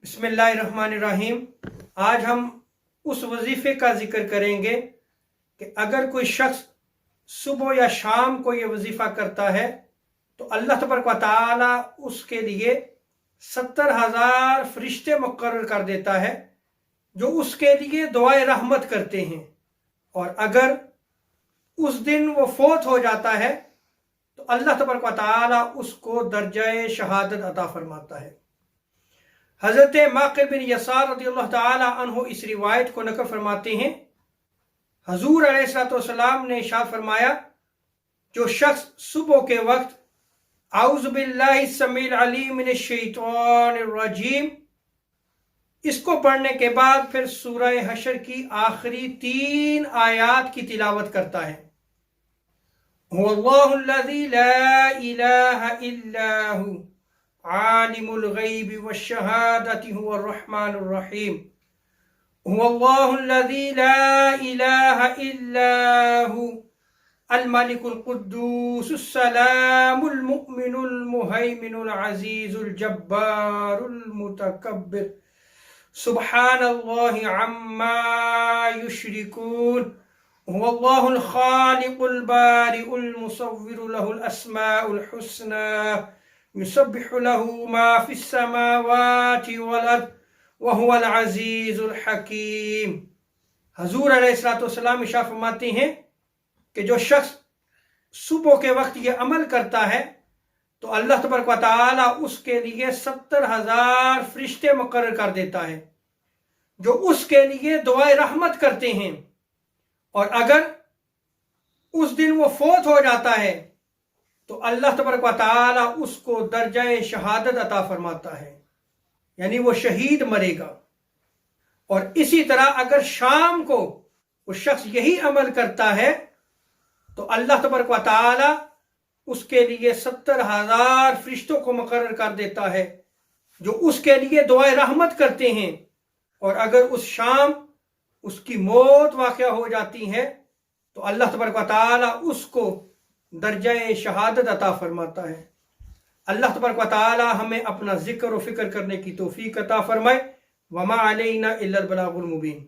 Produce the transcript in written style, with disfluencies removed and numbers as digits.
बिस्मिल्लाहिर्रहमानिर्रहीम। आज हम उस वजीफ़े का जिक्र करेंगे कि अगर कोई शख्स सुबह या शाम को ये वजीफ़ा करता है तो अल्लाह तबारक व तआला उसके लिए 70,000 फरिश्ते मुकर्रर कर देता है जो उसके लिए दुआए रहमत करते हैं। और अगर उस दिन वो फौत हो जाता है तो अल्लाह तबारक व तआला उसको दर्जाए शहादत अता फरमाता है। हज़रत माक़िल बिन यसार रज़ियल्लाहु तआला अन्हु इस रिवायत को नक़ल फरमाते हैं, हजूर अलैहिस्सलाम ने इरशाद फरमाया, जो शख्स सुबह के वक्त औज़ु बिल्लाहि समील अलीम मिनश शैतानिर रजीम इसको पढ़ने के बाद फिर सूरह हशर की आखिरी 3 आयात की तिलावत करता है, हुवल्लाहुल्लज़ी ला इलाहा इल्ला हु आलिमुल गैबि वश्शहादति हुवर रहमानुर रहीम, हुवल्लाहुल्लज़ी ला इलाहा इल्ला हु अल मलिकुल कुद्दूसुस सलामुल मुमिनुल मुहैमिनुल अज़ीज़ुल जब्बारुल मुतकब्बिर सुब्हानल्लाहि अम्मा युश्रिकून, हुवल्लाहुल खालिकुल बारिउल मुसव्विरु लहुल अस्माउल हुस्ना युसब्बिहु लहू मा फिस समावाति वल अर्द व हुवल अज़ीज़ुल हकीम। हजूर अलैहिस्सलाम इरशाद फरमाते हैं कि जो शख्स सुबह के वक्त ये अमल करता है तो अल्लाह तबारक व तआला उसके लिए 70,000 फरिश्ते मुकर्रर कर देता है जो उसके लिए दुआए रहमत करते हैं। और अगर उस दिन वो फौत हो जाता है तो अल्लाह तबारक व तआला उसको दर्जाए शहादत अता फरमाता है, यानी वो शहीद मरेगा। और इसी तरह अगर शाम को वो शख्स यही अमल करता है तो अल्लाह तबारक व तआला उसके लिए 70,000 फरिश्तों को मुकर्रर कर देता है जो उसके लिए दुआए रहमत करते हैं। और अगर उस शाम उसकी मौत वाक़या हो जाती है तो अल्लाह तबारक व तआला उसको दर्जाए शहादत अता फरमाता है। अल्लाह तबारक व तआला हमें अपना जिक्र और फिक्र करने की तौफीक अता फरमाए। वमा अलैना इल्लल बलागुल मुबीन।